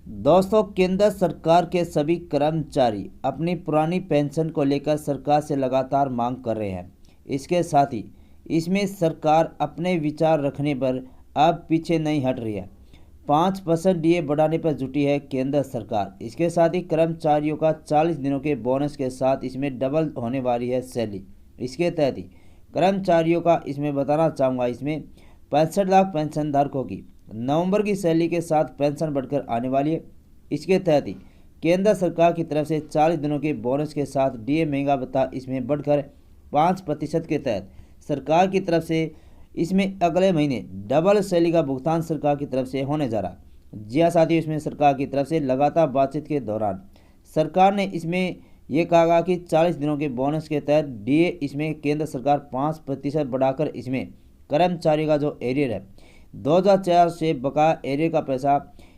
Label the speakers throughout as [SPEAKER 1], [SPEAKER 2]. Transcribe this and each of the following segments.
[SPEAKER 1] दोस्तों, केंद्र सरकार के सभी कर्मचारी अपनी पुरानी पेंशन को लेकर सरकार से लगातार मांग कर रहे हैं। इसके साथ ही इसमें सरकार अपने विचार रखने पर अब पीछे नहीं हट रही है। 5% डीए बढ़ाने पर जुटी है केंद्र सरकार। इसके साथ ही कर्मचारियों का 40 दिनों के बोनस के साथ इसमें डबल होने वाली है सैलरी। इसके तहत ही कर्मचारियों का इसमें बताना चाहूँगा, इसमें 65 लाख पेंशन धारकों की नवंबर की सैलरी के साथ पेंशन बढ़कर आने वाली है। इसके तहत ही केंद्र सरकार की तरफ से 40 दिनों के बोनस के साथ डीए महंगा भत्ता इसमें बढ़कर 5% के तहत सरकार की तरफ से इसमें अगले महीने डबल सैलरी का भुगतान सरकार की तरफ से होने जा रहा है। जी हाँ साथियों, इसमें सरकार की तरफ से लगातार बातचीत के दौरान सरकार ने इसमें यह कहा कि 40 दिनों के बोनस के तहत डीए इसमें केंद्र सरकार 5% बढ़ाकर इसमें कर्मचारी का जो एरियर है 2004 से बकाया एरियर का पैसा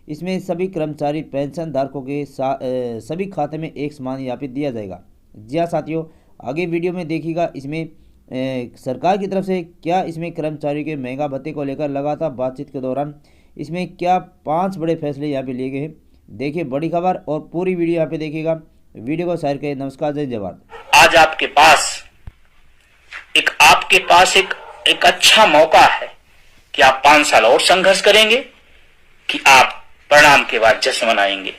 [SPEAKER 1] इसमें सभी कर्मचारी पेंशन धारकों के सभी खाते में एक समान यहाँ पे दिया जाएगा। जी हाँ साथियों, आगे वीडियो में देखिएगा इसमें सरकार की तरफ से क्या इसमें कर्मचारी के महंगा भत्ते को लेकर लगातार बातचीत के दौरान इसमें क्या 5 बड़े फैसले यहाँ पे लिए गए हैं। देखिए बड़ी खबर और पूरी वीडियो यहाँ पे देखिएगा। वीडियो को शेयर करें। नमस्कार, जय जवान।
[SPEAKER 2] आज आपके पास एक अच्छा मौका है कि आप 5 साल और संघर्ष करेंगे कि आप परिणाम के बाद जश्न मनाएंगे।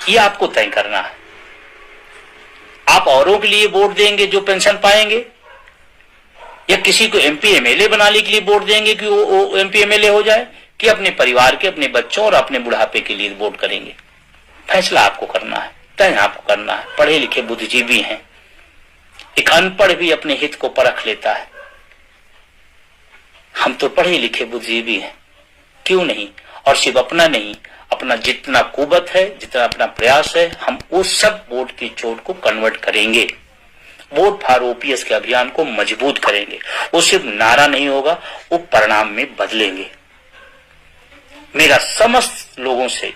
[SPEAKER 2] ये आपको तय करना है। आप औरों के लिए वोट देंगे जो पेंशन पाएंगे, या किसी को एमपी एमएलए बनाने के लिए वोट देंगे कि वो एमपी एमएलए हो जाए, कि अपने परिवार के, अपने बच्चों और अपने बुढ़ापे के लिए वोट करेंगे। फैसला आपको करना है, तय आपको करना है। पढ़े लिखे बुद्धिजीवी हैं, एक अनपढ़ भी अपने हित को परख लेता है। हम तो पढ़े लिखे बुद्धिजीवी हैं, क्यों नहीं। और सिर्फ अपना नहीं, अपना जितना कुवत है, जितना अपना प्रयास है, हम उस सब वोट की चोट को कन्वर्ट करेंगे। वोट फॉर ओपीएस के अभियान को मजबूत करेंगे। वो सिर्फ नारा नहीं होगा, वो परिणाम में बदलेंगे। मेरा समस्त लोगों से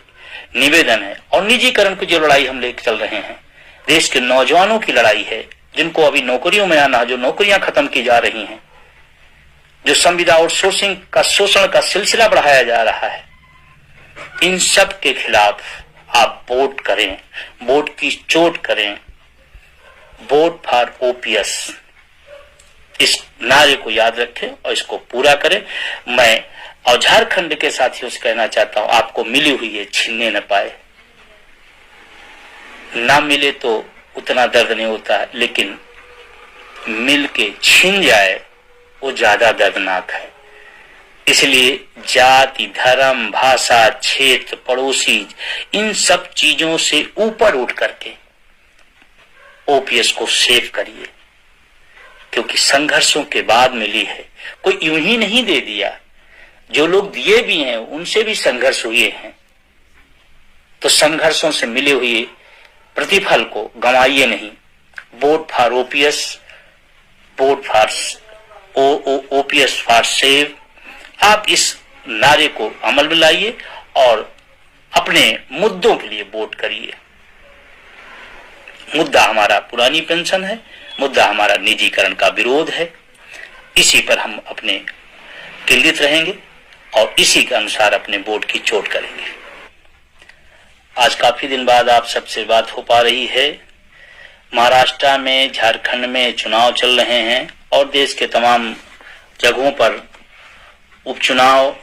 [SPEAKER 2] निवेदन है, और निजीकरण की जो लड़ाई हम लेकर चल रहे हैं, देश के नौजवानों की लड़ाई है, जिनको अभी नौकरियों में आना, जो नौकरियां खत्म की जा रही हैं, जो संविदा आउटसोर्सिंग का शोषण का सिलसिला बढ़ाया जा रहा है, इन सब के खिलाफ आप वोट करें, वोट की चोट करें। वोट फॉर ओपीएस, इस नारे को याद रखें और इसको पूरा करें। मैं और झारखंड के साथियों से कहना चाहता हूं, आपको मिली हुई है छीनने न पाए। ना मिले तो उतना दर्द नहीं होता है, लेकिन मिल के छीन जाए वो ज्यादा दर्दनाक है। इसलिए जाति, धर्म, भाषा, क्षेत्र, पड़ोसी, इन सब चीजों से ऊपर उठ करके ओपीएस को सेव करिए, क्योंकि संघर्षों के बाद मिली है। कोई यूं ही नहीं दे दिया, जो लोग दिए भी हैं उनसे भी संघर्ष हुए हैं। तो संघर्षों से मिले हुए प्रतिफल को गंवाइए नहीं। Vote for OPS, vote for OPS for save. आप इस नारे को अमल में लाइए और अपने मुद्दों के लिए वोट करिए। मुद्दा हमारा पुरानी पेंशन है, मुद्दा हमारा निजीकरण का विरोध है। इसी पर हम अपने केंद्रित रहेंगे और इसी के अनुसार अपने वोट की चोट करेंगे। आज काफी दिन बाद आप सबसे बात हो पा रही है। महाराष्ट्र में, झारखंड में चुनाव चल रहे हैं और देश के तमाम जगहों पर उपचुनाव।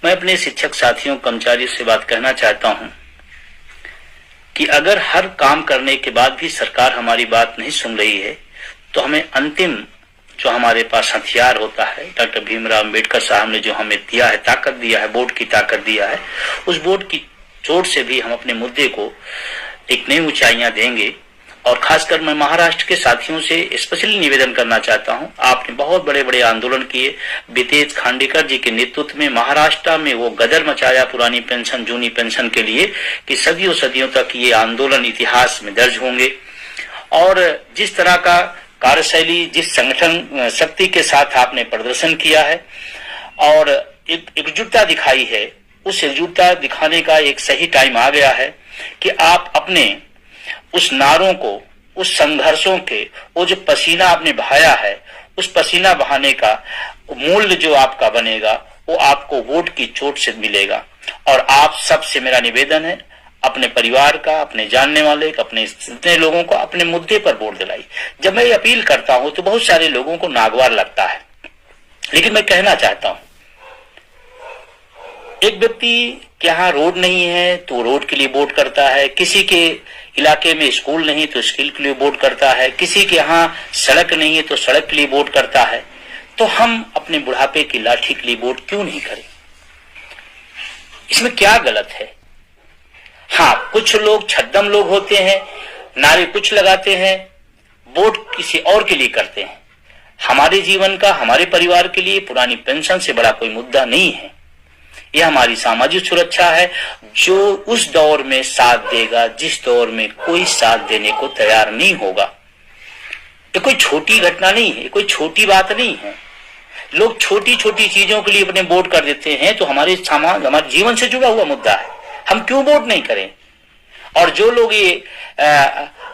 [SPEAKER 2] मैं अपने शिक्षक साथियों, कर्मचारियों से बात कहना चाहता हूं कि अगर हर काम करने के बाद भी सरकार हमारी बात नहीं सुन रही है, तो हमें अंतिम जो हमारे पास हथियार होता है, डॉक्टर भीमराव अम्बेडकर साहब ने जो हमें दिया है, ताकत दिया है, वोट की ताकत दिया है, उस वोट की चोट से भी हम अपने मुद्दे को एक नई ऊंचाइयां देंगे। और खासकर मैं महाराष्ट्र के साथियों से स्पेशली निवेदन करना चाहता हूं। आपने बहुत बड़े बड़े आंदोलन किए। बितेज खांडेकर जी के नेतृत्व में महाराष्ट्र में वो गदर मचाया पुरानी पेंशन, जूनी पेंशन के लिए, कि सदियों सदियों तक ये आंदोलन इतिहास में दर्ज होंगे। और जिस तरह का कार्यशैली, जिस संगठन शक्ति के साथ आपने प्रदर्शन किया है और एकजुटता दिखाई है, उस एकजुटता दिखाने का एक सही टाइम आ गया है कि आप अपने उस नारों को, उस संघर्षों के, वो जो पसीना आपने बहाया है, उस पसीना बहाने का मूल्य जो आपका बनेगा, वो आपको वोट की चोट से मिलेगा। और आप सबसे मेरा निवेदन है, अपने परिवार का, अपने जानने वाले, अपने जितने लोगों को अपने मुद्दे पर वोट दिलाई। जब मैं ये अपील करता हूं तो बहुत सारे लोगों को नागवार लगता है, लेकिन मैं कहना चाहता हूं, एक व्यक्ति के यहाँ रोड नहीं है तो रोड के लिए वोट करता है, किसी के इलाके में स्कूल नहीं तो स्कूल के लिए वोट करता है, किसी के यहाँ सड़क नहीं है तो सड़क के लिए वोट करता है। तो हम अपने बुढ़ापे की लाठी के लिए वोट क्यों नहीं करें? इसमें क्या गलत है? हाँ, कुछ लोग छद्दम लोग होते हैं, नारे कुछ लगाते हैं, वोट किसी और के लिए करते हैं। हमारे जीवन का, हमारे परिवार के लिए पुरानी पेंशन से बड़ा कोई मुद्दा नहीं है। यह हमारी सामाजिक सुरक्षा है, जो उस दौर में साथ देगा जिस दौर में कोई साथ देने को तैयार नहीं होगा। ये कोई छोटी घटना नहीं है, कोई छोटी बात नहीं है। लोग छोटी छोटी चीजों के लिए अपने वोट कर देते हैं, तो हमारे समाज, हमारे जीवन से जुड़ा हुआ मुद्दा है, हम क्यों वोट नहीं करें? और जो लोग ये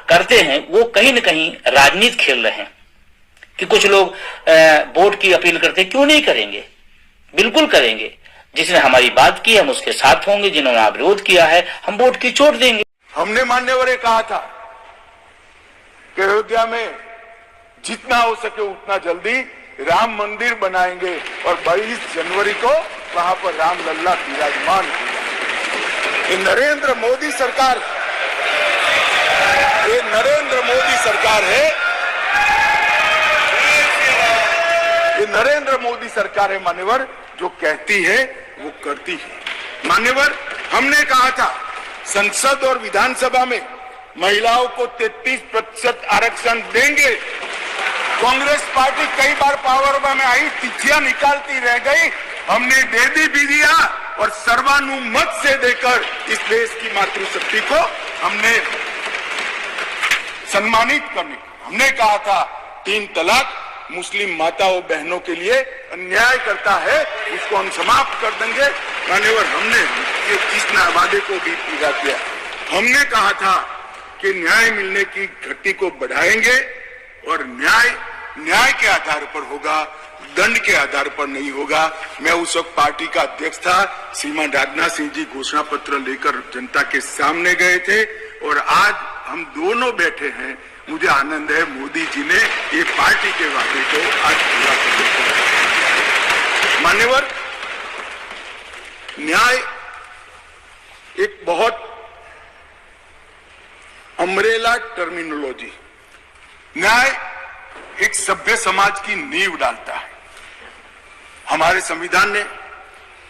[SPEAKER 2] करते हैं वो कहीं न कहीं राजनीति खेल रहे हैं कि कुछ लोग वोट की अपील करते हैं। क्यों नहीं करेंगे? बिल्कुल करेंगे। जिसने हमारी बात की हम उसके साथ होंगे, जिन्होंने विरोध किया है हम वोट की चोट देंगे।
[SPEAKER 3] हमने मान्यवर कहा था कि अयोध्या में जितना हो सके उतना जल्दी राम मंदिर बनाएंगे और 22 जनवरी को वहां पर राम लल्ला विराजमान होगा। ये नरेंद्र मोदी सरकार है, ये नरेंद्र मोदी सरकार है मान्यवर, जो कहती है वो करती है। मान्यवर, हमने कहा था संसद और विधानसभा में महिलाओं को 33% आरक्षण देंगे। कांग्रेस पार्टी कई बार पावर में आई, तिथियां निकालती रह गई, हमने दे भी दिया और सर्वानुमत से देकर इस देश की मातृशक्ति को हमने सम्मानित करने। हमने कहा था 3 तलाक मुस्लिम माताओं बहनों के लिए अन्याय करता है, उसको हम समाप्त कर देंगे। मान्यवर, हमने इस वादे को भी पूरा किया। हमने कहा था कि न्याय मिलने की गति को बढ़ाएंगे और न्याय के आधार पर होगा, दंड के आधार पर नहीं होगा। मैं उस वक्त पार्टी का अध्यक्ष था, श्रीमान राजनाथ सिंह जी घोषणा पत्र लेकर जनता के सामने गए थे और आज हम दोनों बैठे हैं। मुझे आनंद है मोदी जी ने ये पार्टी के वादे को आज पूरा करने को। मान्यवर, न्याय एक बहुत अम्ब्रेला टर्मिनोलॉजी, न्याय एक सभ्य समाज की नींव डालता है। हमारे संविधान ने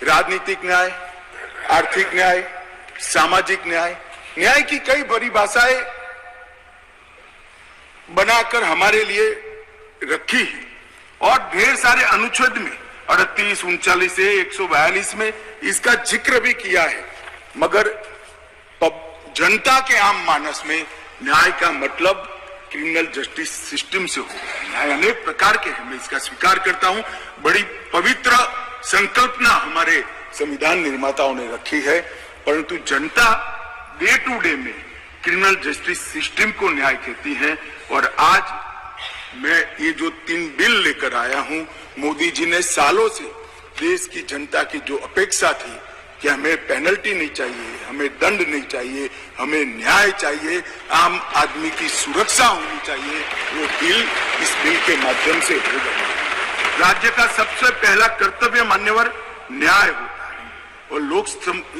[SPEAKER 3] राजनीतिक न्याय, आर्थिक न्याय, सामाजिक न्याय, न्याय की कई परिभाषाएं बनाकर हमारे लिए रखी है और ढेर सारे अनुच्छेद में 38, 39 से 142 में इसका जिक्र भी किया है। मगर जनता के आम मानस में न्याय का मतलब क्रिमिनल जस्टिस सिस्टम से होगा। न्याय अनेक प्रकार के हैं, मैं इसका स्वीकार करता हूं। बड़ी पवित्र संकल्पना हमारे संविधान निर्माताओं ने रखी है, परंतु जनता डे टू डे में क्रिमिनल जस्टिस सिस्टम को न्याय कहती है। और आज मैं ये जो 3 बिल लेकर आया हूं, मोदी जी ने सालों से देश की जनता की जो अपेक्षा थी कि हमें पेनल्टी नहीं चाहिए, हमें दंड नहीं चाहिए, हमें न्याय चाहिए, आम आदमी की सुरक्षा होनी चाहिए, वो बिल इस बिल के माध्यम से हो गया। राज्य का सबसे पहला कर्तव्य मान्यवर न्याय होता है और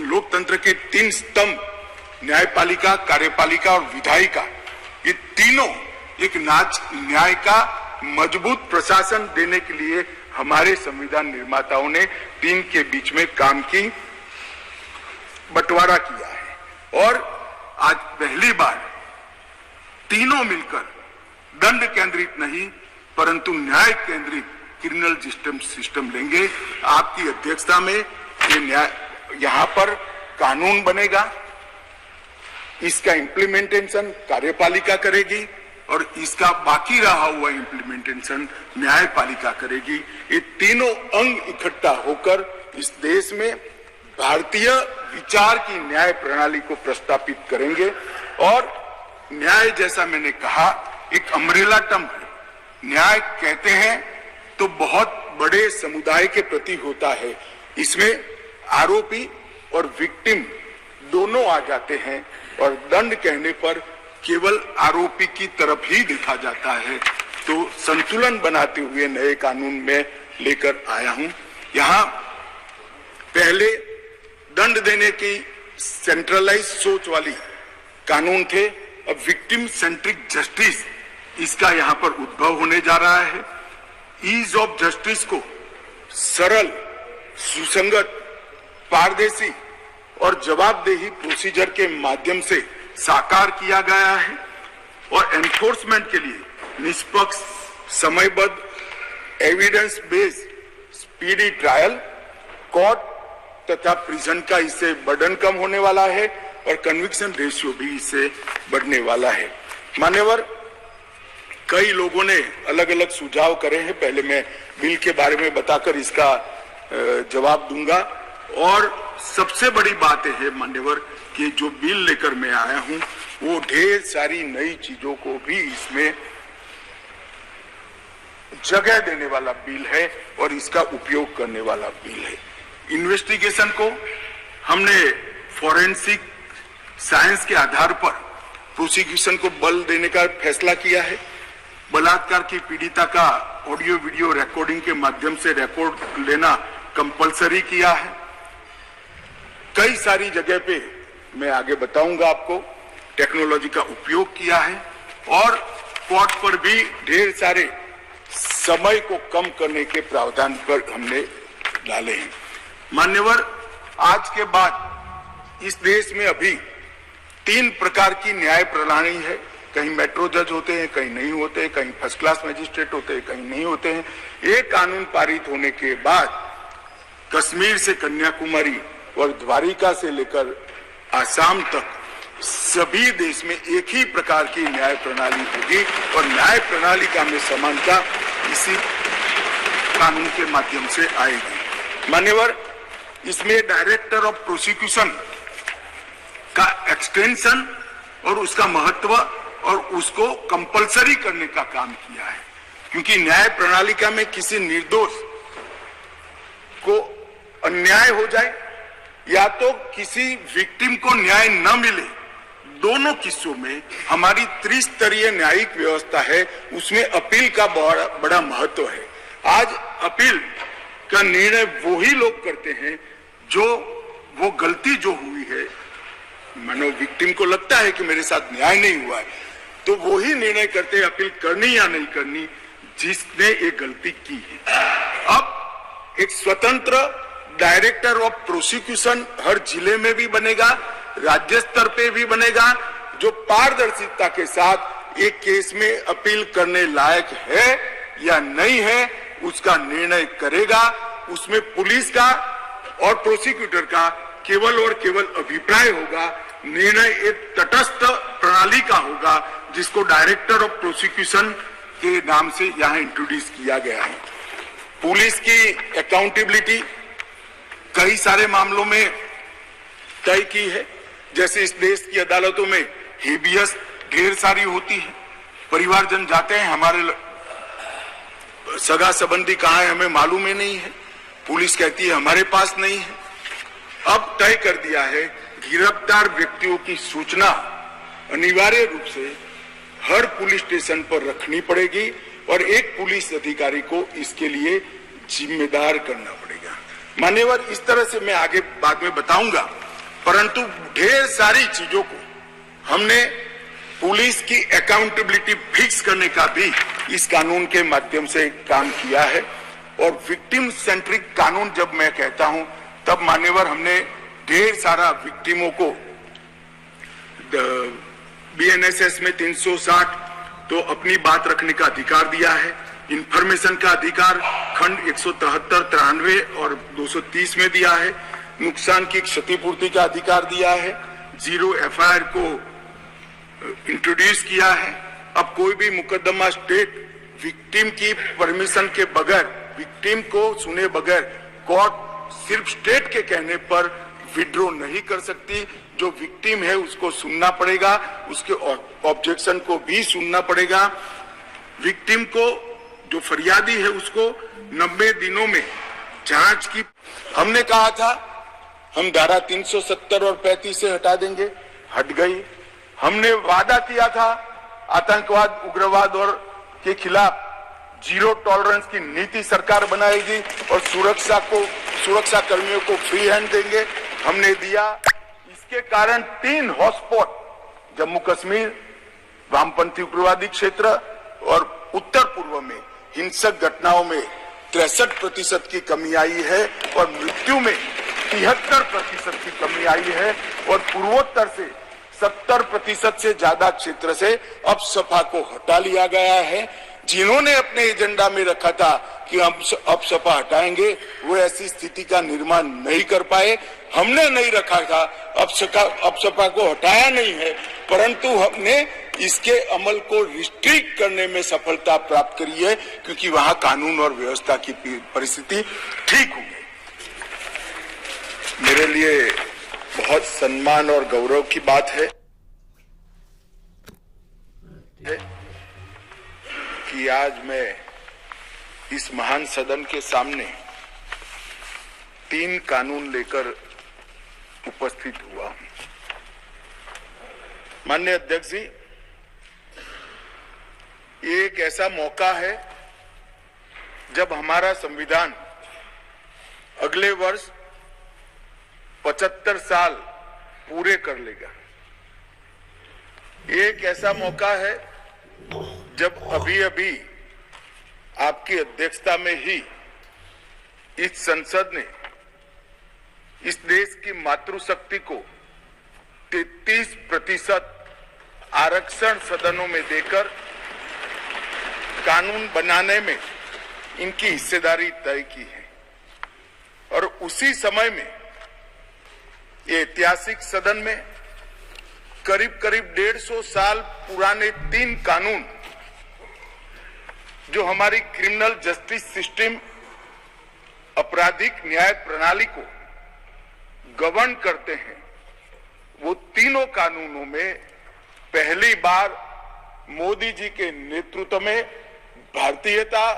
[SPEAKER 3] लोकतंत्र के 3 स्तंभ न्यायपालिका, कार्यपालिका और विधायिका, ये तीनों एक न्याय का मजबूत प्रशासन देने के लिए हमारे संविधान निर्माताओं ने 3 के बीच में काम की बंटवारा किया है। और आज पहली बार तीनों मिलकर दंड केंद्रित नहीं परंतु न्याय केंद्रित क्रिमिनल सिस्टम लेंगे। आपकी अध्यक्षता में ये न्याय यहां पर कानून बनेगा, इसका इम्प्लीमेंटेशन कार्यपालिका करेगी और इसका बाकी रहा हुआ इम्प्लीमेंटेशन न्यायपालिका करेगी। ये तीनों अंग इकट्ठा होकर इस देश में भारतीय विचार की न्याय प्रणाली को प्रस्तापित करेंगे। और न्याय, जैसा मैंने कहा, एक अम्ब्रेला टर्म है। न्याय कहते हैं तो बहुत बड़े समुदाय के प्रति होता है। इसमें आरोपी और विक्टिम दोनों आ जाते हैं और दंड कहने पर केवल आरोपी की तरफ ही देखा जाता है। तो संतुलन बनाते हुए नए कानून में लेकर आया हूं। यहां पहले दंड देने की सेंट्रलाइज सोच वाली कानून थे, अब विक्टिम सेंट्रिक जस्टिस इसका यहां पर उद्भव होने जा रहा है। ईज ऑफ जस्टिस को सरल, सुसंगत, पारदर्शी और जवाबदेही प्रोसीजर के माध्यम से साकार किया गया है और एनफोर्समेंट के लिए निष्पक्ष, समयबद्ध, evidence based speedy trial, court तथा प्रिजन का इससे बर्डन कम होने वाला है और कन्विक्शन रेशियो भी इससे बढ़ने वाला है। मान्यवर, कई लोगों ने अलग अलग सुझाव करे हैं, पहले मैं बिल के बारे में बताकर इसका जवाब दूंगा। और सबसे बड़ी बात है मान्यवर कि जो बिल लेकर मैं आया हूं वो ढेर सारी नई चीजों को भी इसमें जगह देने वाला बिल है और इसका उपयोग करने वाला बिल है। इन्वेस्टिगेशन को हमने फॉरेंसिक साइंस के आधार पर प्रोसिक्यूशन को बल देने का फैसला किया है। बलात्कार की पीड़िता का ऑडियो वीडियो रिकॉर्डिंग के माध्यम से रिकॉर्ड लेना कंपलसरी किया है। कई सारी जगह पे मैं आगे बताऊंगा आपको टेक्नोलॉजी का उपयोग किया है और कोर्ट पर भी ढेर सारे समय को कम करने के प्रावधान पर हमने डाले हैं। मान्यवर, आज के बाद इस देश में अभी 3 प्रकार की न्याय प्रणाली है। कहीं मेट्रो जज होते हैं, कहीं नहीं होते, कहीं फर्स्ट क्लास मजिस्ट्रेट होते हैं, कहीं नहीं होते हैं। एक कानून पारित होने के बाद कश्मीर से कन्याकुमारी और द्वारिका से लेकर आसाम तक सभी देश में एक ही प्रकार की न्याय प्रणाली होगी और न्याय प्रणाली का में समानता इसी कानून के माध्यम से आएगी। मान्यवर, इसमें डायरेक्टर ऑफ प्रोसिक्यूशन का एक्सटेंशन और उसका महत्व और उसको कंपलसरी करने का काम किया है, क्योंकि न्याय प्रणालिका में किसी निर्दोष को अन्याय हो जाए या तो किसी विक्टिम को न्याय न मिले, दोनों किस्सों में हमारी त्रिस्तरीय न्यायिक व्यवस्था है, उसमें अपील का बड़ा महत्व है। आज अपील का निर्णय वो ही लोग करते हैं जो वो गलती जो हुई है, मानो विक्टिम को लगता है कि मेरे साथ न्याय नहीं हुआ है, तो वो ही निर्णय करते हैं अपील करनी या नहीं करनी जिसने एक गलती की है। अब एक स्वतंत्र डायरेक्टर ऑफ प्रोसिक्यूशन हर जिले में भी बनेगा, राज्य स्तर पे भी बनेगा, जो पारदर्शिता के साथ एक केस में अपील करने लायक है या नहीं है उसका निर्णय करेगा। उसमें पुलिस का और प्रोसिक्यूटर का केवल और केवल अभिप्राय होगा, निर्णय एक तटस्थ प्रणाली का होगा जिसको डायरेक्टर ऑफ प्रोसिक्यूशन के नाम से यहाँ इंट्रोड्यूस किया गया है। पुलिस की अकाउंटेबिलिटी कई सारे मामलों में तय की है, जैसे इस देश की अदालतों में हेबियस ढेर सारी होती है, परिवारजन जाते हैं, हमारे सगा संबंधी कहाँ है हमें मालूम ही नहीं है, पुलिस कहती है हमारे पास नहीं है। अब तय कर दिया है गिरफ्तार व्यक्तियों की सूचना अनिवार्य रूप से हर पुलिस स्टेशन पर रखनी पड़ेगी और एक पुलिस अधिकारी को इसके लिए जिम्मेदार करना पड़ेगा। मान्यवर, इस तरह से मैं आगे बाद में बताऊंगा, परंतु ढेर सारी चीजों को हमने पुलिस की अकाउंटेबिलिटी फिक्स करने का भी इस कानून के माध्यम से काम किया है। और विक्टिम सेंट्रिक कानून जब मैं कहता हूं तब मान्यवर हमने ढेर सारा विक्टिमों को बीएनएसएस में 360 तो अपनी बात रखने का अधिकार दिया है, इंफॉर्मेशन का अधिकार खंड 173, 93 और 230 में दिया है, नुकसान की क्षतिपूर्ति का अधिकार दिया है, 0 एफआईआर को इंट्रोड्यूस किया है। अब कोई भी मुकदमा स्टेट विक्टिम की परमिशन के बगैर, विक्टिम को सुने बगैर कोर्ट सिर्फ स्टेट के कहने पर विड्रॉ नहीं कर सकती। जो विक्टिम है उसको सुनना पड़ेगा, उसके ऑब्जेक्शन को भी सुनना पड़ेगा। विक्टिम को, जो फरियादी है, उसको 90 दिनों में जांच की। हमने कहा था हम धारा 370 और 35 से हटा देंगे, हट गई। हमने वादा किया था आतंकवाद, उग्रवाद और के खिलाफ जीरो टॉलरेंस की नीति सरकार बनाएगी और सुरक्षा कर्मियों को फ्री हैंड देंगे, हमने दिया। इसके कारण 3 हॉटस्पॉट जम्मू कश्मीर, वामपंथी उग्रवादी क्षेत्र और उत्तर पूर्व में हिंसक घटनाओं में 63% की कमी आई है और मृत्यु में 73% की कमी आई है और पूर्वोत्तर से 70% से ज्यादा क्षेत्र से अब सपा को हटा लिया गया है। जिन्होंने अपने एजेंडा में रखा था कि हम अब सपा हटाएंगे, वो ऐसी स्थिति का निर्माण नहीं कर पाए। हमने नहीं रखा था, अब सपा को हटाया नहीं है, परंतु हमने इसके अमल को रिस्ट्रिक्ट करने में सफलता प्राप्त करी है, क्योंकि वहां कानून और व्यवस्था की परिस्थिति ठीक हो गई। मेरे लिए बहुत सम्मान और गौरव की बात है कि आज मैं इस महान सदन के सामने 3 कानून लेकर उपस्थित हुआ हूं। माननीय अध्यक्ष जी, ये एक ऐसा मौका है जब हमारा संविधान अगले वर्ष 75 साल पूरे कर लेगा। ये एक ऐसा मौका है जब अभी आपकी अध्यक्षता में ही इस संसद ने इस देश की मातृशक्ति को 33% आरक्षण सदनों में देकर कानून बनाने में इनकी हिस्सेदारी तय की है। और उसी समय में ये ऐतिहासिक सदन में करीब 150 साल पुराने 3 कानून जो हमारी क्रिमिनल जस्टिस सिस्टम, आपराधिक न्याय प्रणाली को गवर्न करते हैं, वो तीनों कानूनों में पहली बार मोदी जी के नेतृत्व में भारतीयता,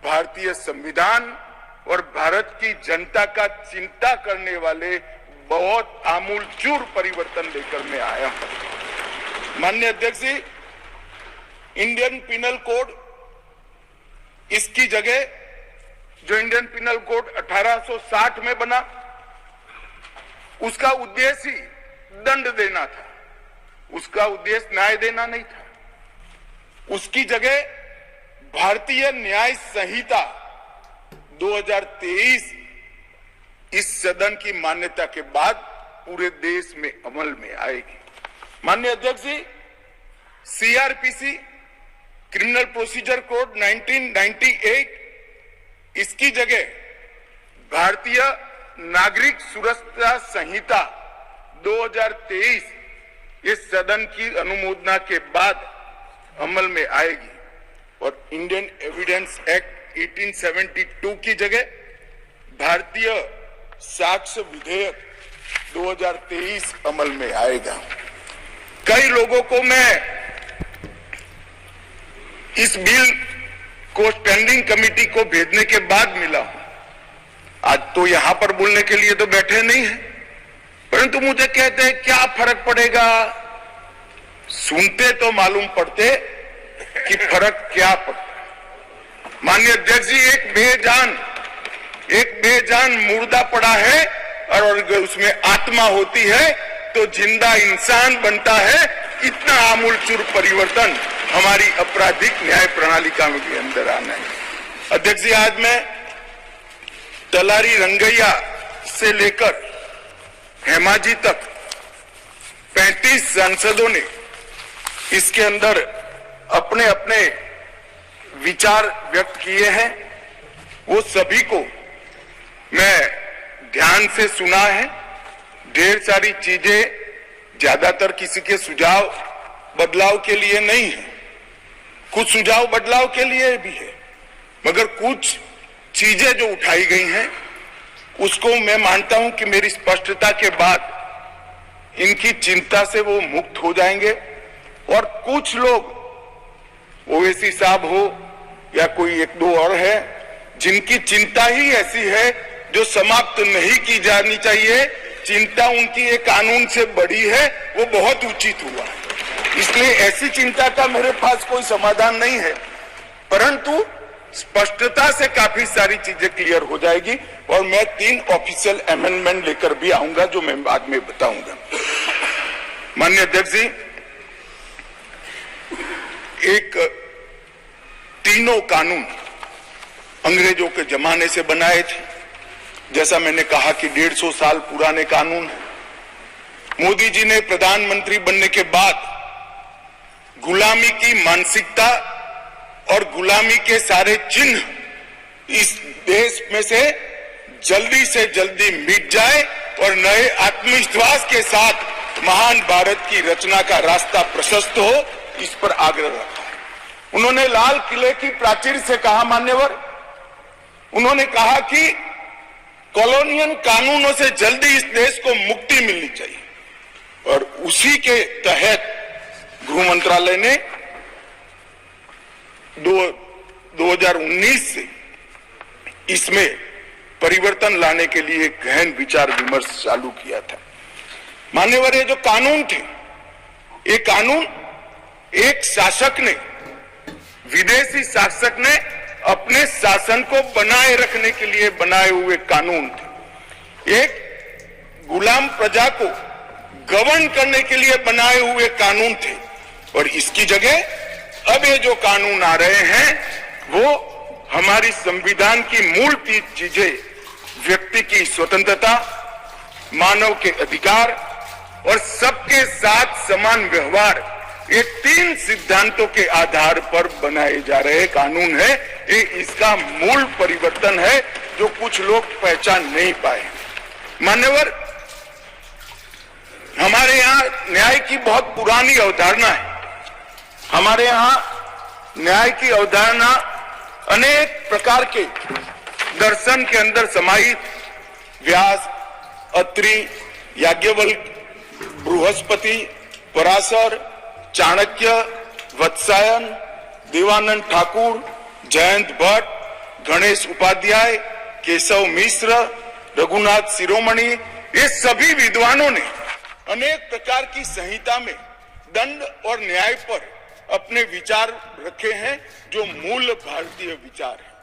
[SPEAKER 3] भारतीय संविधान और भारत की जनता का चिंता करने वाले बहुत आमूलचूल परिवर्तन लेकर मैं आया हूं। माननीय अध्यक्ष जी, इंडियन पिनल कोड, इसकी जगह जो इंडियन पिनल कोड 1860 में बना, उसका उद्देश्य ही दंड देना था, उसका उद्देश्य न्याय देना नहीं था। उसकी जगह भारतीय न्याय संहिता 2023 इस सदन की मान्यता के बाद पूरे देश में अमल में आएगी। माननीय अध्यक्ष जी, सीआरपीसी, क्रिमिनल प्रोसीजर कोड 1998, इसकी जगह भारतीय नागरिक सुरक्षा संहिता 2023 इस सदन की अनुमोदना के बाद अमल में आएगी और इंडियन एविडेंस एक्ट 1872 की जगह भारतीय साक्ष्य विधेयक 2023 अमल में आएगा। कई लोगों को मैं इस बिल को स्टैंडिंग कमेटी को भेजने के बाद मिला हूं। आज तो यहां पर बोलने के लिए तो बैठे नहीं हैं, परंतु मुझे कहते हैं क्या फर्क पड़ेगा। सुनते तो मालूम पड़ते कि फर्क क्या पड़ता। माननीय अध्यक्ष जी, एक बेजान मुर्दा पड़ा है और अगर उसमें आत्मा होती है तो जिंदा इंसान बनता है। इतना आमूलचूल परिवर्तन हमारी आपराधिक न्याय प्रणाली का के अंदर आना है। अध्यक्ष जी, आज मैं तलारी रंगैया से लेकर हेमाजी तक 35 सांसदों ने इसके अंदर अपने अपने विचार व्यक्त किए हैं। वो सभी को मैं ध्यान से सुना है। ढेर सारी चीजें ज्यादातर किसी के सुझाव बदलाव के लिए नहीं है, कुछ सुझाव बदलाव के लिए भी है, मगर कुछ चीजें जो उठाई गई हैं उसको मैं मानता हूं कि मेरी स्पष्टता के बाद इनकी चिंता से वो मुक्त हो जाएंगे। और कुछ लोग, ओवैसी साहब हो या कोई 1-2 और है, जिनकी चिंता ही ऐसी है जो समाप्त नहीं की जानी चाहिए, चिंता उनकी ये कानून से बड़ी है, वो बहुत उचित हुआ है। इसलिए ऐसी चिंता का मेरे पास कोई समाधान नहीं है, परंतु स्पष्टता से काफी सारी चीजें क्लियर हो जाएगी और मैं 3 ऑफिशियल अमेंडमेंट लेकर भी आऊंगा जो मैं बाद में बताऊंगा। माननीय अध्यक्ष जी, एक तीनों कानून अंग्रेजों के जमाने से बनाए थे। जैसा मैंने कहा कि 150 साल पुराने कानून है। मोदी जी ने प्रधानमंत्री बनने के बाद गुलामी की मानसिकता और गुलामी के सारे चिन्ह इस देश में से जल्दी मिट जाए और नए आत्मविश्वास के साथ महान भारत की रचना का रास्ता प्रशस्त हो, इस पर आग्रह रखा। उन्होंने लाल किले की प्राचीर से कहा, मान्यवर, उन्होंने कहा कि कॉलोनियल कानूनों से जल्दी इस देश को मुक्ति मिलनी चाहिए और उसी के तहत गृह मंत्रालय ने 2019 से इसमें परिवर्तन लाने के लिए गहन विचार विमर्श चालू किया था। मान्यवर, ये जो कानून थे, ये कानून एक शासक ने, विदेशी शासक ने अपने शासन को बनाए रखने के लिए बनाए हुए कानून थे। एक गुलाम प्रजा को गवर्न करने के लिए बनाए हुए कानून थे और इसकी जगह अब ये जो कानून आ रहे हैं वो हमारी संविधान की मूल 3 चीजें, व्यक्ति की स्वतंत्रता, मानव के अधिकार और सबके साथ समान व्यवहार, ये 3 सिद्धांतों के आधार पर बनाए जा रहे कानून है। ये इसका मूल परिवर्तन है जो कुछ लोग पहचान नहीं पाए। मान्यवर, हमारे यहाँ न्याय की बहुत पुरानी अवधारणा है। हमारे यहाँ न्याय की अवधारणा अनेक प्रकार के दर्शन के अंदर समाहित, व्यास, अत्रि, याज्ञवल्क्य, बृहस्पति, पराशर, चाणक्य, वत्सायन, देवानंद ठाकुर, जयंत भट्ट, गणेश उपाध्याय, केशव मिश्र, रघुनाथ शिरोमणि, ये सभी विद्वानों ने अनेक प्रकार की संहिता में दंड और न्याय पर अपने विचार रखे हैं जो मूल भारतीय विचार है।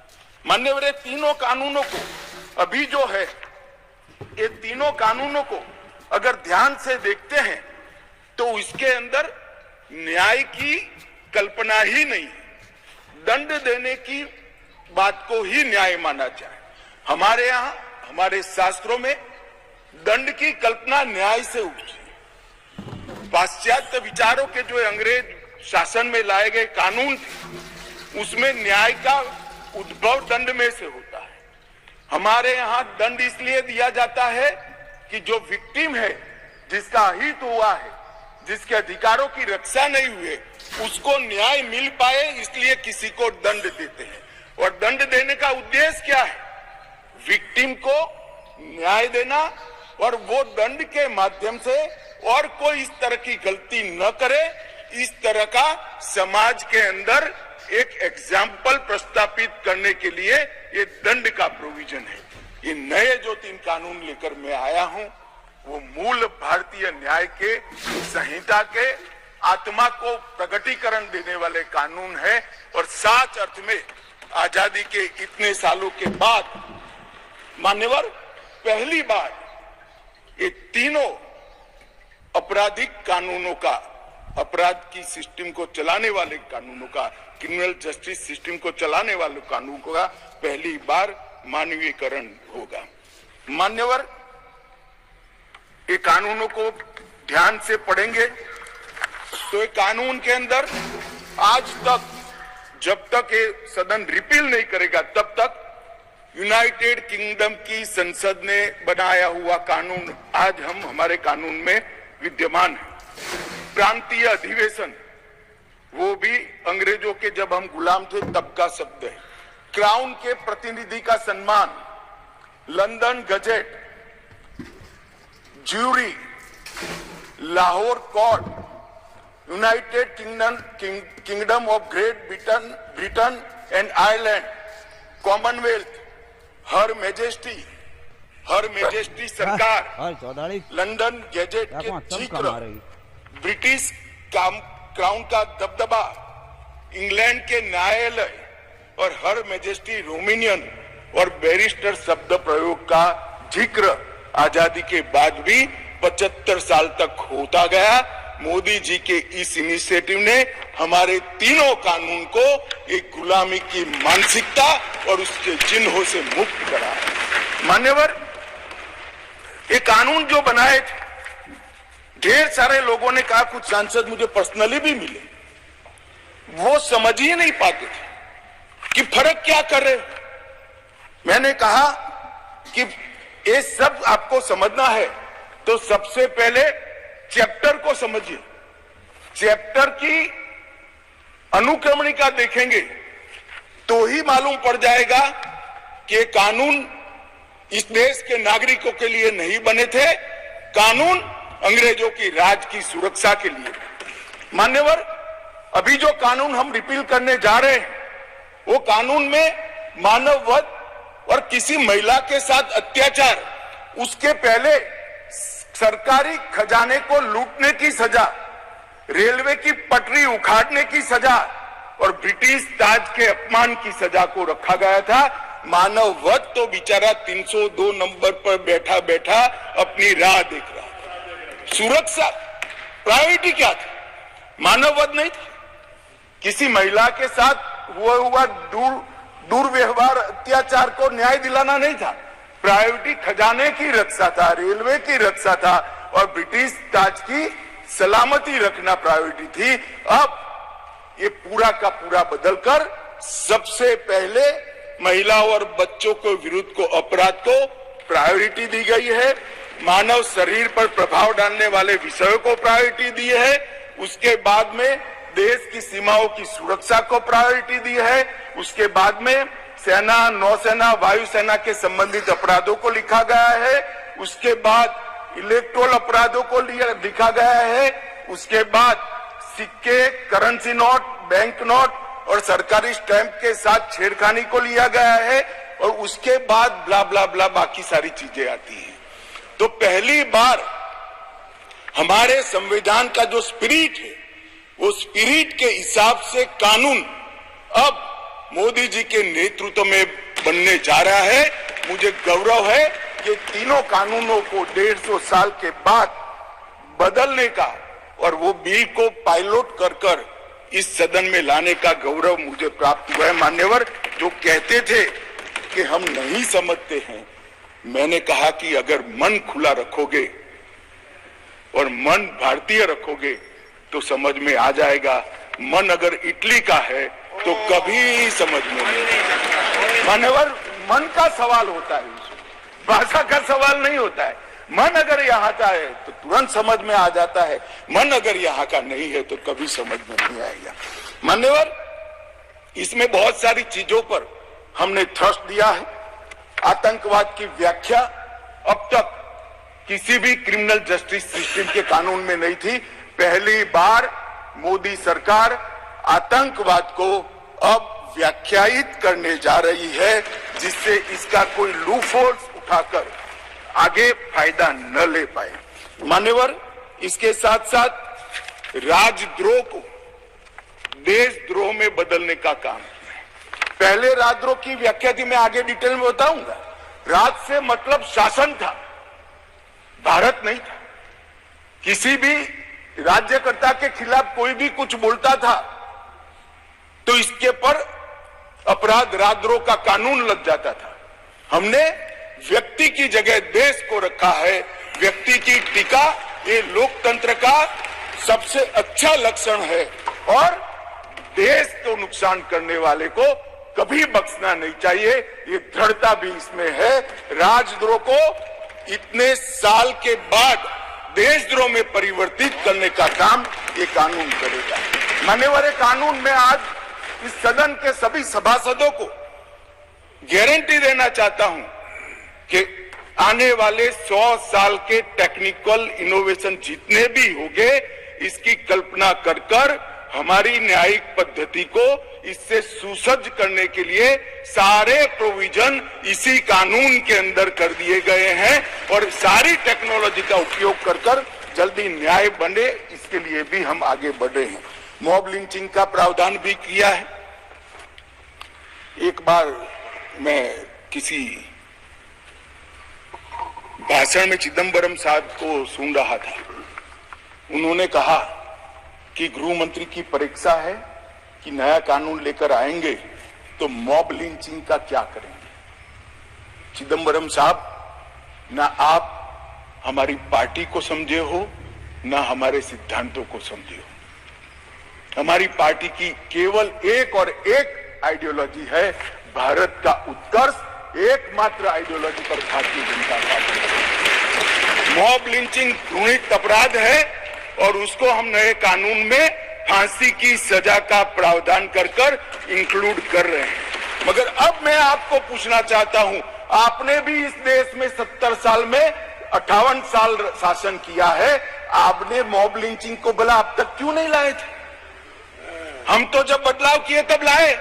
[SPEAKER 3] मान्यवर, तीनों कानूनों को अभी जो है, ये तीनों कानूनों को अगर ध्यान से देखते हैं तो इसके अंदर न्याय की कल्पना ही नहीं है। दंड देने की बात को ही न्याय माना जाए। हमारे यहाँ, हमारे शास्त्रों में दंड की कल्पना न्याय से उठी। पाश्चात्य विचारों के जो अंग्रेज शासन में लाए गए कानून थे, उसमें न्याय का उद्भव दंड में से होता है। हमारे यहाँ दंड इसलिए दिया जाता है कि जो विक्टिम है, जिसका अहित हुआ है, जिसके अधिकारों की रक्षा नहीं हुई, उसको न्याय मिल पाए, इसलिए किसी को दंड देते हैं। और दंड देने का उद्देश्य क्या है? विक्टिम को न्याय देना और वो दंड के माध्यम से और कोई इस तरह की गलती न करे, इस तरह का समाज के अंदर एक एग्जाम्पल प्रस्तापित करने के लिए ये दंड का प्रोविजन है। ये नए जो 3 कानून लेकर मैं आया हूं, वो मूल भारतीय न्याय के संहिता के आत्मा को प्रगटीकरण देने वाले कानून है और सच अर्थ में आजादी के इतने सालों के बाद मान्यवर पहली बार ये तीनों आपराधिक कानूनों का, अपराध की सिस्टम को चलाने वाले कानूनों का, क्रिमिनल जस्टिस सिस्टम को चलाने वाले कानूनों का पहली बार मानवीयकरण होगा। मान्यवर, ये कानूनों को ध्यान से पढ़ेंगे तो ये कानून के अंदर आज तक, जब तक ये सदन रिपील नहीं करेगा तब तक यूनाइटेड किंगडम की संसद ने बनाया हुआ कानून आज हमारे कानून में विद्यमान है। प्रांतीय अधिवेशन, वो भी अंग्रेजों के जब हम गुलाम थे तब का शब्द है। क्राउन के प्रतिनिधि का सम्मान, London gazette, jury, Lahore court, United Kingdom of Great Britain and Ireland, Commonwealth, her majesty, her majesty सरकार,
[SPEAKER 1] और चौधारी
[SPEAKER 3] लंदन गैजेट के जिक्र, ब्रिटिश क्राउन का दबदबा, इंग्लैंड के न्यायालय और हर मेजेस्टी रोमिनियन और बैरिस्टर शब्द प्रयोग का जिक्र आजादी के बाद भी 75 साल तक होता गया। मोदी जी के इस इनिशिएटिव ने हमारे तीनों कानून को एक गुलामी की मानसिकता और उसके चिन्हों से मुक्त करा। मान्यवर, ये कानून जो बनाए थे, ढेर सारे लोगों ने कहा, कुछ सांसद मुझे पर्सनली भी मिले, वो समझ ही नहीं पाते थे कि फर्क क्या कर रहे। मैंने कहा कि ये सब आपको समझना है तो सबसे पहले चैप्टर को समझिए, चैप्टर की अनुक्रमणिका देखेंगे तो ही मालूम पड़ जाएगा कि कानून इस देश के नागरिकों के लिए नहीं बने थे, कानून अंग्रेजों की राज की सुरक्षा के लिए। मान्यवर, अभी जो कानून हम रिपील करने जा रहे हैं वो कानून में मानववध और किसी महिला के साथ अत्याचार, उसके पहले सरकारी खजाने को लूटने की सजा, रेलवे की पटरी उखाड़ने की सजा और ब्रिटिश ताज के अपमान की सजा को रखा गया था। मानववध तो बेचारा 302 नंबर पर बैठा बैठा अपनी राह देख रहा था। सुरक्षा प्रायोरिटी क्या थी? मानववध नहीं था, किसी महिला के साथ हुआ दुर्व्यवहार अत्याचार को न्याय दिलाना नहीं था। प्रायोरिटी खजाने की रक्षा था, रेलवे की रक्षा था और ब्रिटिश ताज की सलामती रखना प्रायोरिटी थी। अब ये पूरा का पूरा बदलकर सबसे पहले महिलाओं और बच्चों के विरुद्ध को अपराध को प्रायोरिटी दी गई है, मानव शरीर पर प्रभाव डालने वाले विषयों को प्रायोरिटी दी है, उसके बाद में देश की सीमाओं की सुरक्षा को प्रायोरिटी दी है, उसके बाद में सेना, नौसेना, वायुसेना के संबंधित अपराधों को लिखा गया है, उसके बाद इलेक्ट्रोल अपराधों को लिखा गया है, उसके बाद सिक्के, करेंसी नोट, बैंक नोट और सरकारी स्टैंप के साथ छेड़खानी को लिया गया है और उसके बाद ब्ला ब्ला ब्ला बाकी सारी चीजें आती हैं। तो पहली बार हमारे संविधान का जो स्पिरिट है वो स्पिरिट के हिसाब से कानून अब मोदी जी के नेतृत्व में बनने जा रहा है। मुझे गौरव है कि तीनों कानूनों को 150 साल के बाद बदलने का और वो बिल को पायलट कर इस सदन में लाने का गौरव मुझे प्राप्त हुआ है। मान्यवर, जो कहते थे कि हम नहीं समझते हैं, मैंने कहा कि अगर मन खुला रखोगे और मन भारतीय रखोगे तो समझ में आ जाएगा। मन अगर इटली का है तो कभी समझ में नहीं। मान्यवर, मन का सवाल होता है, भाषा का सवाल नहीं होता है। मन अगर यहाँ का है तो तुरंत समझ में आ जाता है, मन अगर यहाँ का नहीं है तो कभी समझ में नहीं आएगा। मान्यवर, इसमें बहुत सारी चीजों पर हमने थ्रस्ट दिया है। आतंकवाद की व्याख्या अब तक किसी भी क्रिमिनल जस्टिस सिस्टम के कानून में नहीं थी। पहली बार मोदी सरकार आतंकवाद को अब व्याख्यायित करने जा रही है, जिससे इसका कोई लूपहोल्स उठाकर आगे फायदा न ले पाए। मान्यवर, इसके साथ साथ राजद्रोह को देशद्रोह में बदलने का काम किया। पहले राजद्रोह की व्याख्या थी, मैं आगे डिटेल में बताऊंगा। राज से मतलब शासन था, भारत नहीं था। किसी भी राज्यकर्ता के खिलाफ कोई भी कुछ बोलता था तो इसके पर अपराध राजद्रोह का कानून लग जाता था। हमने व्यक्ति की जगह देश को रखा है। व्यक्ति की टीका ये लोकतंत्र का सबसे अच्छा लक्षण है और देश को नुकसान करने वाले को कभी बख्शना नहीं चाहिए, ये दृढ़ता भी इसमें है। राजद्रोह को इतने साल के बाद देशद्रोह में परिवर्तित करने का काम ये कानून करेगा। मान्यवर, कानून में आज इस सदन के सभी सभासदों को गारंटी देना चाहता हूं कि आने वाले 100 साल के टेक्निकल इनोवेशन जितने भी होंगे, इसकी कल्पना कर हमारी न्यायिक पद्धति को इससे सुसज्ज करने के लिए सारे प्रोविजन इसी कानून के अंदर कर दिए गए हैं और सारी टेक्नोलॉजी का उपयोग कर जल्दी न्याय बने, इसके लिए भी हम आगे बढ़ रहे हैं। मॉब लिंचिंग का प्रावधान भी किया है। एक बार मैं किसी भाषण में चिदम्बरम साहब को सुन रहा था। उन्होंने कहा कि गृह मंत्री की परीक्षा है कि नया कानून लेकर आएंगे तो मॉब लिंचिंग का क्या करेंगे। चिदम्बरम साहब, ना आप हमारी पार्टी को समझे हो, ना हमारे सिद्धांतों को समझे हो। हमारी पार्टी की केवल एक और एक आइडियोलॉजी है, भारत का उत्कर्ष, एकमात्र आइडियोलॉजी पर Bharatiya Janata party. Mob lynching घृणित अपराध है और उसको हम नए कानून में फांसी की सजा का प्रावधान कर इंक्लूड कर रहे हैं। मगर अब मैं आपको पूछना चाहता हूं, आपने भी इस देश में 70 साल में 58 साल शासन किया है, आपने मॉब लिंचिंग को भला अब तक क्यों नहीं लाए थे? हम तो जब बदलाव किए तब लाए।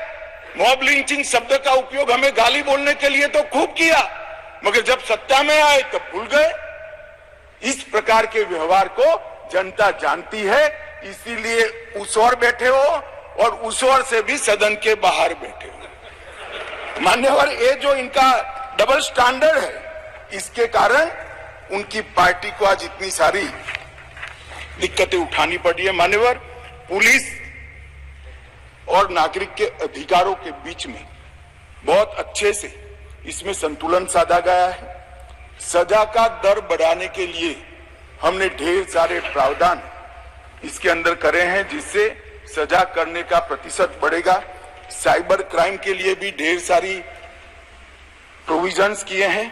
[SPEAKER 3] मॉब लिंचिंग शब्द का उपयोग हमें गाली बोलने के लिए तो खूब किया, मगर जब सत्ता में आए तब भूल गए। इस प्रकार के व्यवहार को जनता जानती है, इसीलिए उस ओर बैठे हो और उस ओर से भी सदन के बाहर बैठे हो। मान्यवर, ये जो इनका डबल स्टैंडर्ड है, इसके कारण उनकी पार्टी को आज इतनी सारी दिक्कतें उठानी पड़ी है। मान्यवर, पुलिस और नागरिक के अधिकारों के बीच में बहुत अच्छे से इसमें संतुलन साधा गया है। सजा का दर बढ़ाने के लिए हमने ढेर सारे प्रावधान इसके अंदर करे हैं, जिससे सजा करने का प्रतिशत बढ़ेगा। साइबर क्राइम के लिए भी ढेर सारी प्रोविजंस किए हैं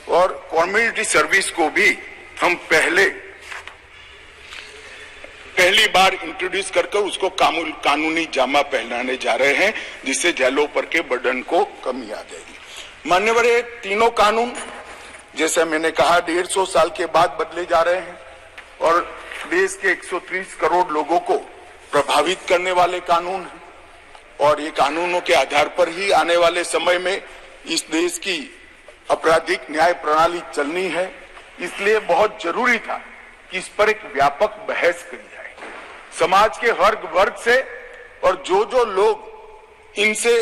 [SPEAKER 3] और कम्युनिटी सर्विस को भी हम पहली बार इंट्रोड्यूस करके उसको कानूनी जामा पहनाने जा रहे हैं, जिससे जेलों पर के बर्डन को कमी आ जाएगी। मान्यवर, ये तीनों कानून जैसे मैंने कहा 150 साल के बाद बदले जा रहे हैं और देश के 130 करोड़ लोगों को प्रभावित करने वाले कानून हैं और ये कानूनों के आधार पर ही आने वाले समय में इस देश की आपराधिक न्याय प्रणाली चलनी है। इसलिए बहुत जरूरी था कि इस पर एक व्यापक बहस करी जाए समाज के हर वर्ग से, और जो लोग इनसे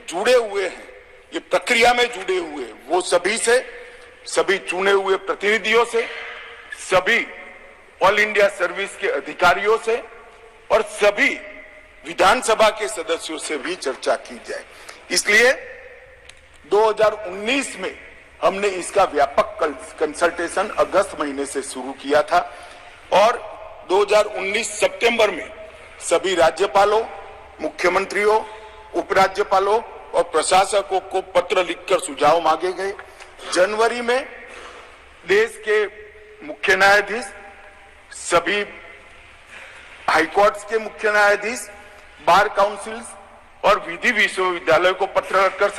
[SPEAKER 3] जुड़े हुए हैं, ये प्रक्रिया में जुड़े हुए हैं, वो सभी से, सभी चुने हुए प्रतिनिधियों से, सभी ऑल इंडिया सर्विस के अधिकारियों से और सभी विधानसभा के सदस्यों से भी चर्चा की जाए। इसलिए 2019 में हमने इसका व्यापक कंसल्टेशन अगस्त महीने से शुरू किया था और 2019 सितंबर में सभी राज्यपालों, मुख्यमंत्रियों, उपराज्यपालों और प्रशासकों को पत्र लिखकर सुझाव मांगे गए। जनवरी में देश के मुख्य न्यायाधीश, सभी हाईकोर्ट्स के मुख्य न्यायाधीश, बार काउंसिल्स और विधि विश्वविद्यालय को पत्र रखकर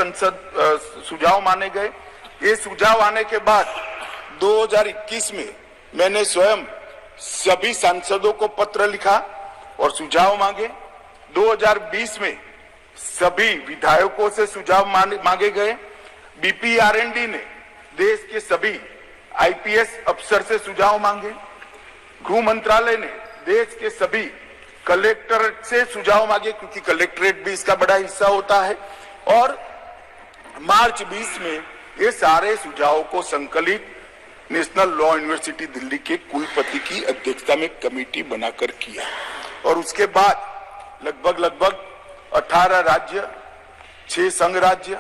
[SPEAKER 3] सुझाव माने गए। ये सुझाव आने के बाद 2021 में मैंने स्वयं सभी सांसदों को पत्र लिखा और सुझाव मांगे। 2020 में सभी विधायकों से सुझाव मांगे गए। बीपीआरएनडी ने देश के सभी आईपीएस अफसर से सुझाव मांगे। गृह मंत्रालय ने देश के सभी कलेक्टर से सुझाव मांगे, क्योंकि कलेक्ट्रेट भी इसका बड़ा हिस्सा होता है। और मार्च 20 में ये सारे सुझावों को संकलित नेशनल लॉ यूनिवर्सिटी दिल्ली के कुलपति की अध्यक्षता में कमेटी बनाकर किया और उसके बाद लगभग 18 राज्य, 6 संघ राज्य,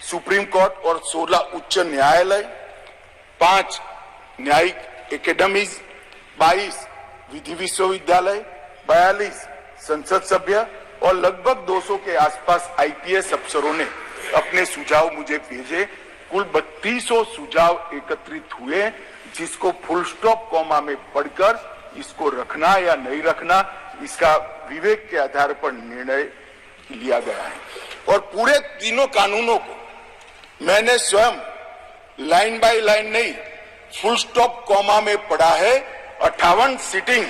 [SPEAKER 3] सुप्रीम कोर्ट और 16 उच्च न्यायालय, 5 न्यायिक एकेडमीज, 22 विधि विश्वविद्यालय, 42 संसद सभ्य और लगभग 200 के आसपास आईपीएस अफसरों ने अपने सुझाव मुझे भेजे। कुल 3200 सुझाव एकत्रित हुए, जिसको फुल स्टॉप कॉमा में पढ़कर इसको रखना या नहीं रखना, इसका विवेक के आधार पर निर्णय लिया गया है। और पूरे तीनों कानूनों को मैंने स्वयं लाइन बाय लाइन नहीं, फुल स्टॉप कॉमा में पढ़ा है। 58 सीटिंग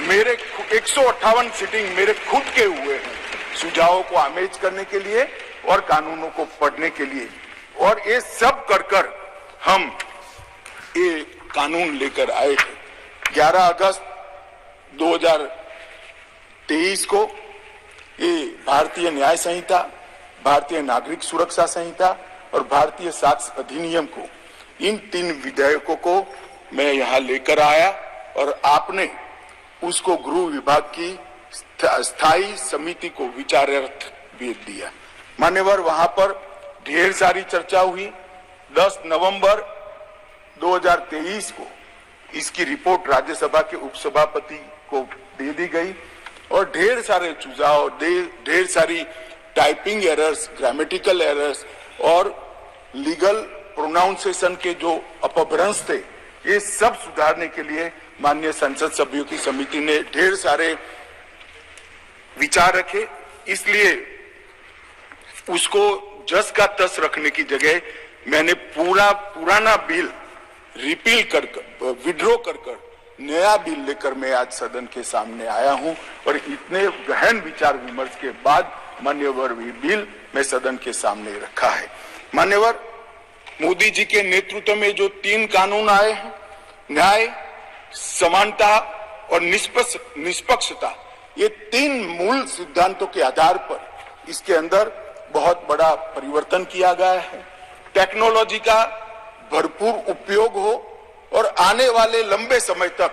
[SPEAKER 3] मेरे 158 सीटिंग मेरे खुद के हुए हैं। सुझावों को आमेज करने के लिए और कानूनों को पढ़ने के लिए, और ये सब कर हम ये कानून लेकर आए थे। 11 अगस्त 2023 को ये भारतीय न्याय संहिता, भारतीय नागरिक सुरक्षा संहिता और भारतीय साक्ष्य अधिनियम को, इन 3 विधेयकों को मैं यहाँ लेकर आया और आपने उसको गृह विभाग की स्थायी समिति को विचारार्थ भेज दिया। मान्यवर, वहां पर ढेर सारी चर्चा हुई। 10 नवंबर 2023 को इसकी रिपोर्ट राज्यसभा के उपसभापति को दे दी गई और ढेर सारे सुझाव, ढेर सारी टाइपिंग एरर्स, ग्रामेटिकल एरर्स और लीगल प्रोनाउंसिएशन के जो अपभ्रंश थे, ये सब सुधारने के लिए माननीय संसद सभ्यों की समिति ने ढेर सारे विचार रखे। इसलिए उसको जस का तस रखने की जगह मैंने पुराना बिल रिपील विड्रॉ कर नया बिल लेकर मैं आज सदन के सामने आया हूं और इतने गहन विचार विमर्श के बाद मान्यवर बिल मैं सदन के सामने रखा है। मान्यवर, मोदी जी के नेतृत्व में जो 3 कानून आए हैं, न्याय, समानता और निष्पक्षता, ये 3 मूल सिद्धांतों के आधार पर इसके अंदर बहुत बड़ा परिवर्तन किया गया है। टेक्नोलॉजी का भरपूर उपयोग हो और आने वाले लंबे समय तक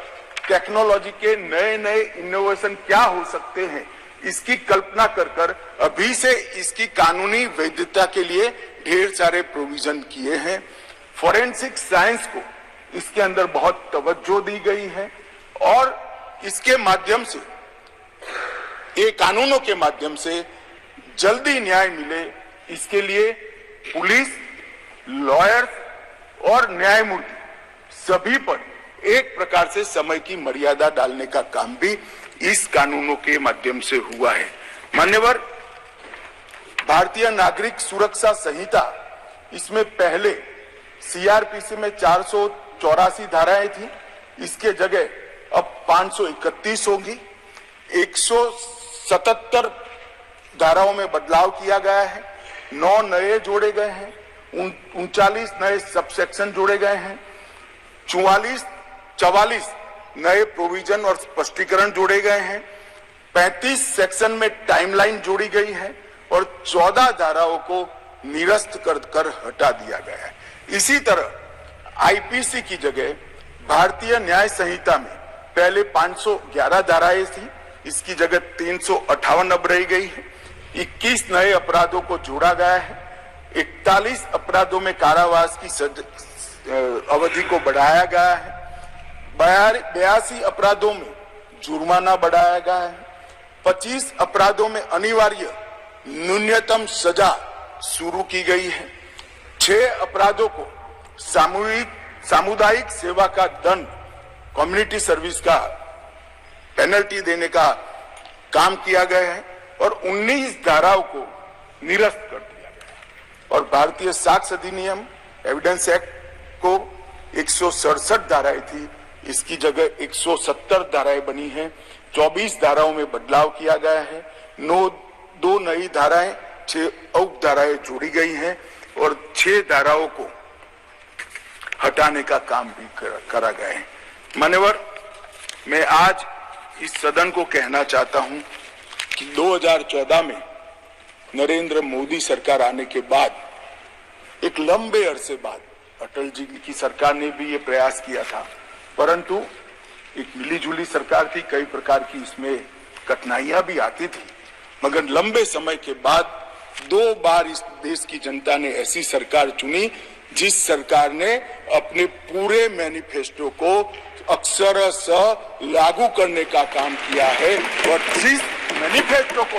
[SPEAKER 3] टेक्नोलॉजी के नए इनोवेशन क्या हो सकते हैं, इसकी कल्पना कर अभी से इसकी कानूनी वैधता के लिए ढेर सारे प्रोविजन किए हैं। फोरेंसिक साइंस को इसके अंदर बहुत तवज्जो दी गई है और इसके माध्यम से, ये कानूनों के माध्यम से जल्दी न्याय मिले, इसके लिए पुलिस, लॉयर्स और न्यायमूर्ति सभी पर एक प्रकार से समय की मर्यादा डालने का काम भी इस कानूनों के माध्यम से हुआ है। मान्यवर, भारतीय नागरिक सुरक्षा संहिता, इसमें पहले सीआरपीसी में 484 धाराएं थी, इसके जगह अब 531 होगी। 177 धाराओं में बदलाव किया गया है, 9 नए जोड़े गए हैं, 39 नए सबसेक्शन जोड़े गए हैं, 44 नए प्रोविजन और स्पष्टीकरण जोड़े गए हैं, 35 सेक्शन में टाइमलाइन जोड़ी गई है और 14 धाराओं को निरस्त कर हटा दिया गया है। इसी तरह आईपीसी की जगह भारतीय न्याय संहिता में पहले 511 धाराएं थी, इसकी जगह 358 अब रह गई है। 21 नए अपराधों को जोड़ा गया है, 41 अपराधों में कारावास की अवधि को बढ़ाया गया है, 82 अपराधों में जुर्माना बढ़ाया गया है, 25 अपराधों में अनिवार्य न्यूनतम सजा शुरू की गई है, 6 अपराधों को सामुदायिक सेवा का दंड, कम्युनिटी सर्विस का पेनल्टी देने का काम किया गया है और 19 धाराओं को निरस्त कर दिया गया है और भारतीय साक्ष्य अधिनियम एविडेंस एक्ट को 167 धाराएं थी, इसकी जगह 170 धाराएं बनी हैं। 24 धाराओं में बदलाव किया गया है, 2 नई धाराएं, 6 उप धाराएं जोड़ी गई हैं और 6 धाराओं को हटाने का काम भी करा गया है। मान्यवर, मैं आज इस सदन को कहना चाहता हूं कि 2014 में नरेंद्र मोदी सरकार आने के बाद, एक लंबे अरसे बाद, अटल जी की सरकार ने भी ये प्रयास किया था, परंतु एक मिलीजुली सरकार थी, कई प्रकार की इसमें कठिनाइयां भी आती थी, मगर लंबे समय के बाद 2 बार इस देश की जनता ने ऐसी सरकार चुनी जिस सरकार ने अपने पूरे मैनिफेस्टो को अक्षरशः लागू करने का काम किया है और जिस मैनिफेस्टो को